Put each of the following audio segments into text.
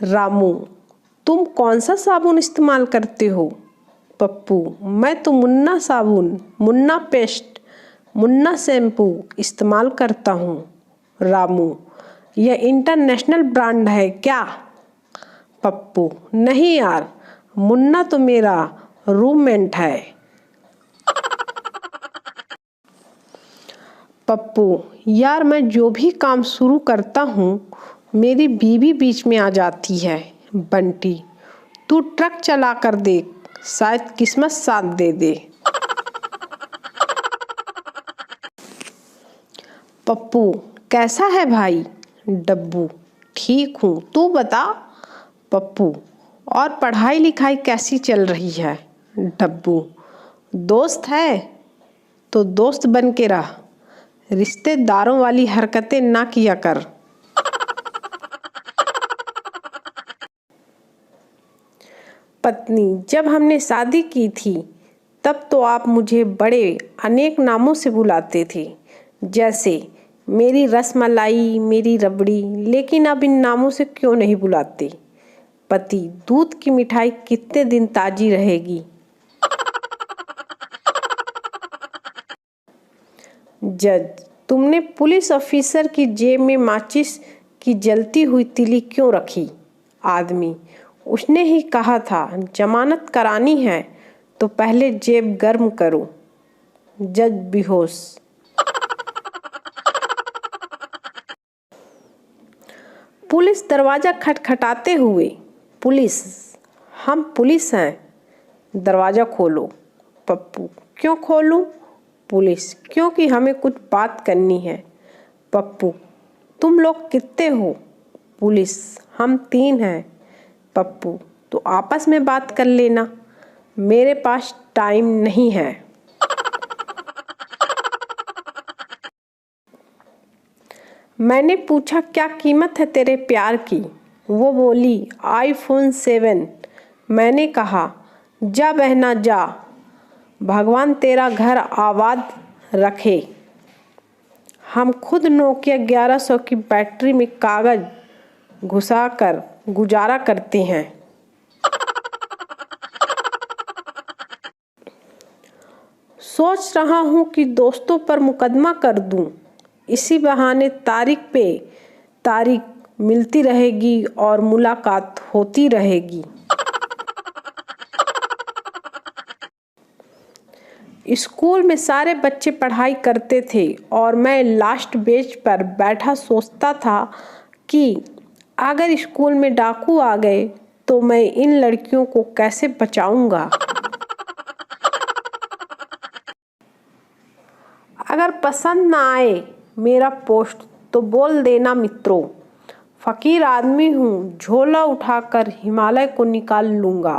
रामू, तुम कौन सा साबुन इस्तेमाल करते हो? पप्पू, मैं तो मुन्ना साबुन, मुन्ना पेस्ट, मुन्ना शैम्पू इस्तेमाल करता हूँ। रामू, यह इंटरनेशनल ब्रांड है क्या? पप्पू, नहीं यार, मुन्ना तो मेरा रूममेट है। पप्पू, यार मैं जो भी काम शुरू करता हूँ मेरी बीवी बीच में आ जाती है। बंटी, तू ट्रक चला कर देख, शायद किस्मत साथ दे दे। पप्पू, कैसा है भाई? डब्बू, ठीक हूँ, तू बता। पप्पू, और पढ़ाई लिखाई कैसी चल रही है? डब्बू, दोस्त है तो दोस्त बन के रह, रिश्तेदारों वाली हरकतें ना किया कर। पत्नी, जब हमने शादी की थी तब तो आप मुझे बड़े अनेक नामों से बुलाते थे, जैसे मेरी रसमलाई, मेरी रबड़ी, लेकिन अब इन नामों से क्यों नहीं बुलाते? पति, दूध की मिठाई कितने दिन ताजी रहेगी? जज, तुमने पुलिस ऑफिसर की जेब में माचिस की जलती हुई तीली क्यों रखी? आदमी, उसने ही कहा था जमानत करानी है तो पहले जेब गर्म करो। जज बेहोश। पुलिस दरवाजा खटखटाते हुए, पुलिस, हम पुलिस हैं, दरवाजा खोलो। पप्पू, क्यों खोलूं? पुलिस, क्योंकि हमें कुछ बात करनी है। पप्पू, तुम लोग कितने हो? पुलिस, हम 3 हैं। पप्पू, तो आपस में बात कर लेना, मेरे पास टाइम नहीं है। मैंने पूछा क्या कीमत है तेरे प्यार की? वो बोली iPhone 7। मैंने कहा जा बहना जा, भगवान तेरा घर आबाद रखे। हम खुद नोकिया 1100 की बैटरी में कागज घुसाकर गुजारा करते हैं। सोच रहा हूँ कि दोस्तों पर मुकदमा कर दूं, इसी बहाने तारीख पे तारीख मिलती रहेगी और मुलाकात होती रहेगी। स्कूल में सारे बच्चे पढ़ाई करते थे और मैं लास्ट बेंच पर बैठा सोचता था कि अगर स्कूल में डाकू आ गए तो मैं इन लड़कियों को कैसे बचाऊंगा। अगर पसंद ना आए मेरा पोस्ट तो बोल देना मित्रों, फकीर आदमी हूँ, झोला उठाकर हिमालय को निकाल लूंगा।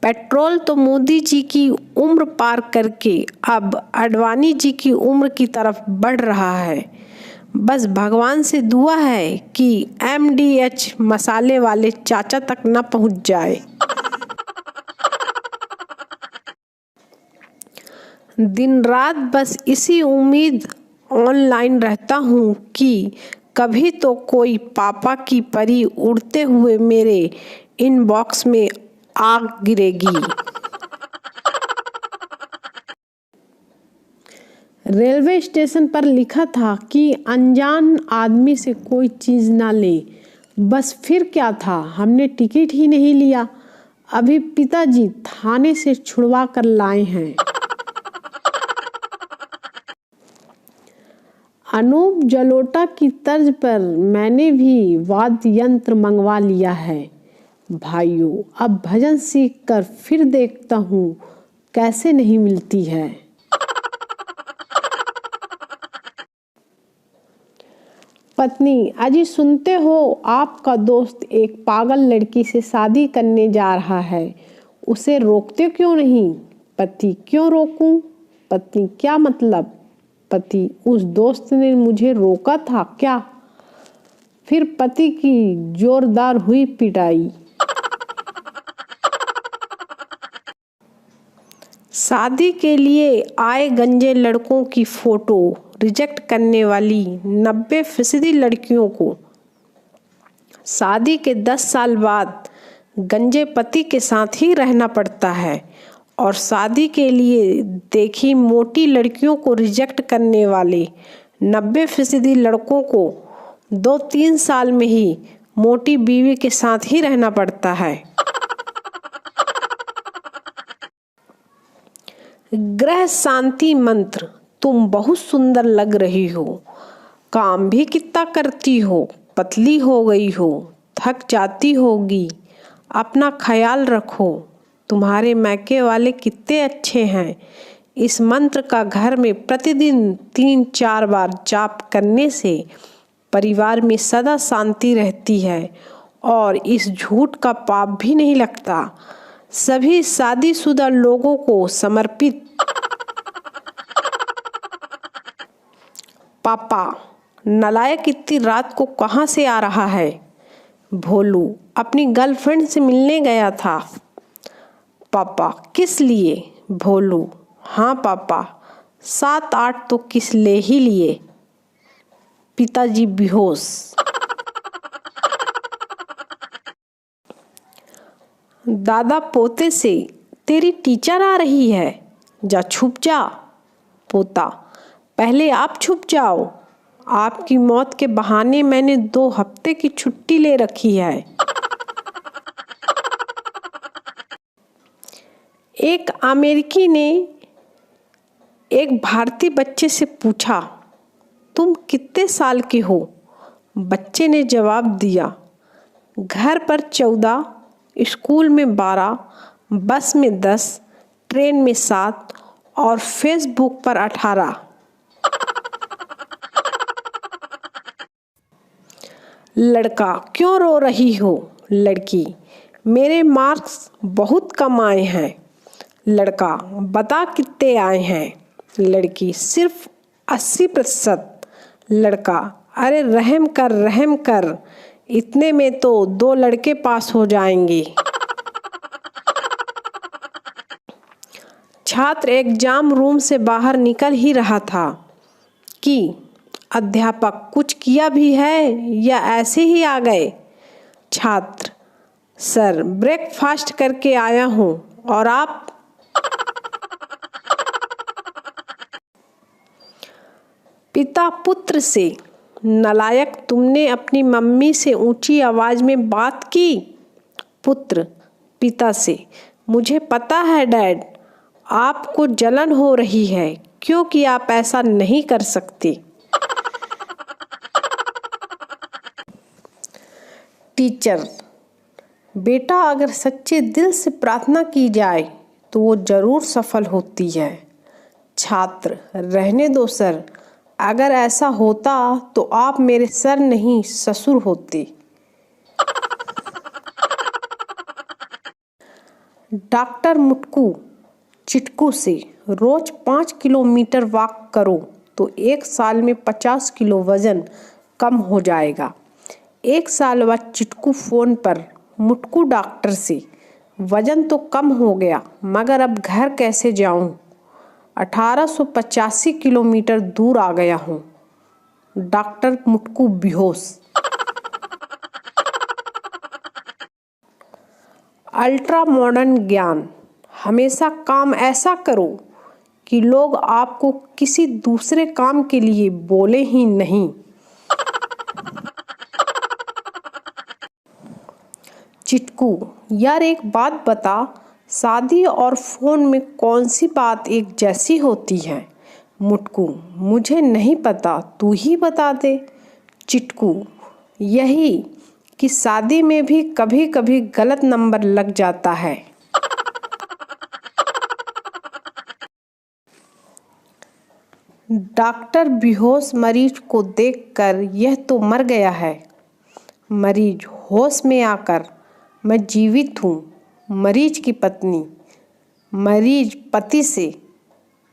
पेट्रोल तो मोदी जी की उम्र पार करके अब आडवाणी जी की उम्र की तरफ बढ़ रहा है। बस भगवान से दुआ है कि MDH मसाले वाले चाचा तक न पहुंच जाए। दिन रात बस इसी उम्मीद ऑनलाइन रहता हूँ कि कभी तो कोई पापा की परी उड़ते हुए मेरे इनबॉक्स में आ गिरेगी। रेलवे स्टेशन पर लिखा था कि अनजान आदमी से कोई चीज़ ना ले। बस फिर क्या था, हमने टिकट ही नहीं लिया। अभी पिताजी थाने से छुड़वा कर लाए हैं। अनूप जलोटा की तर्ज पर मैंने भी वाद्य यंत्र मंगवा लिया है। भाइयों, अब भजन सीख कर फिर देखता हूँ कैसे नहीं मिलती है। पत्नी, अजी सुनते हो आपका दोस्त एक पागल लड़की से शादी करने जा रहा है, उसे रोकते क्यों नहीं? पति, क्यों रोकूं? पत्नी, क्या मतलब? पति, उस दोस्त ने मुझे रोका था क्या? फिर पति की जोरदार हुई पिटाई। शादी के लिए आए गंजे लड़कों की फोटो रिजेक्ट करने वाली 90% लड़कियों को शादी के 10 साल बाद गंजे पति के साथ ही रहना पड़ता है और शादी के लिए देखी मोटी लड़कियों को रिजेक्ट करने वाले 90% लड़कों को 2-3 साल में ही मोटी बीवी के साथ ही रहना पड़ता है। ग्रह शांति मंत्र। तुम बहुत सुंदर लग रही हो, काम भी कितना करती हो, पतली हो गई हो, थक जाती होगी, अपना ख्याल रखो, तुम्हारे मैके वाले कितने अच्छे हैं। इस मंत्र का घर में प्रतिदिन 3-4 बार जाप करने से परिवार में सदा शांति रहती है और इस झूठ का पाप भी नहीं लगता। सभी शादीशुदा लोगों को समर्पित। पापा, नालायक इतनी रात को कहाँ से आ रहा है? भोलू, अपनी गर्लफ्रेंड से मिलने गया था। पापा, किस लिए? भोलू, हाँ पापा, 7-8 तो किस ले ही लिए। पिताजी बेहोश। दादा पोते से, तेरी टीचर आ रही है, जा छुप जा। पोता, पहले आप छुप जाओ, आपकी मौत के बहाने मैंने 2 हफ्ते की छुट्टी ले रखी है। एक अमेरिकी ने एक भारतीय बच्चे से पूछा, तुम कितने साल के हो? बच्चे ने जवाब दिया, घर पर 14, स्कूल में 12, बस में 10, ट्रेन में 7 और फेसबुक पर 18। लड़का, क्यों रो रही हो? लड़की, मेरे मार्क्स बहुत कम आए हैं। लड़का, बता कितने आए हैं? लड़की, सिर्फ 80%। लड़का, अरे रहम कर, इतने में तो 2 लड़के पास हो जाएंगे। छात्र एग्जाम रूम से बाहर निकल ही रहा था कि अध्यापक, कुछ किया भी है या ऐसे ही आ गए? छात्र, सर ब्रेकफास्ट करके आया हूँ, और आप? पिता पुत्र से, नालायक, तुमने अपनी मम्मी से ऊंची आवाज में बात की? पुत्र पिता से, मुझे पता है डैड, आपको जलन हो रही है क्योंकि आप ऐसा नहीं कर सकते। टीचर, बेटा, अगर सच्चे दिल से प्रार्थना की जाए तो वो जरूर सफल होती है। छात्र, रहने दो सर, अगर ऐसा होता तो आप मेरे सर नहीं ससुर होते। डॉक्टर मुटकू चिटकू से, रोज 5 किलोमीटर वॉक करो तो 1 साल में 50 किलो वजन कम हो जाएगा। 1 साल बाद चिटकू फोन पर मुटकू डॉक्टर से, वजन तो कम हो गया मगर अब घर कैसे जाऊं? 1885 किलोमीटर दूर आ गया हूँ। डॉक्टर मुटकू बेहोश। अल्ट्रा मॉडर्न ज्ञान। हमेशा काम ऐसा करो कि लोग आपको किसी दूसरे काम के लिए बोले ही नहीं। चिटकू, यार एक बात बता, शादी और फोन में कौन सी बात एक जैसी होती है? मुटकू, मुझे नहीं पता, तू ही बता दे। चिटकू, यही कि शादी में भी कभी कभी गलत नंबर लग जाता है। डॉक्टर बेहोश मरीज को देखकर, यह तो मर गया है। मरीज होश में आकर, मैं जीवित हूँ। मरीज की पत्नी मरीज पति से,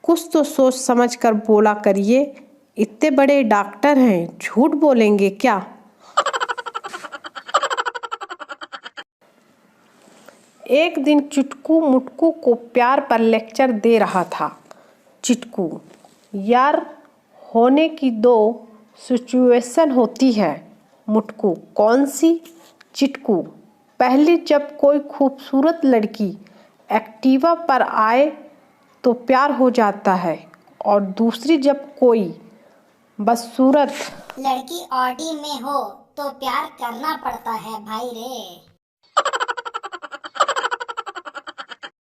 कुछ तो सोच समझ कर बोला करिए, इतने बड़े डॉक्टर हैं, झूठ बोलेंगे क्या? एक दिन चिटकू मुटकू को प्यार पर लेक्चर दे रहा था। चिटकू, यार होने की दो सिचुएशन होती है मुटकू। कौन सी? चिटकू। पहली, जब कोई खूबसूरत लड़की एक्टिवा पर आए तो प्यार हो जाता है, और दूसरी, जब कोई बदसूरत लड़की ऑडी में हो तो प्यार करना पड़ता है भाई रे।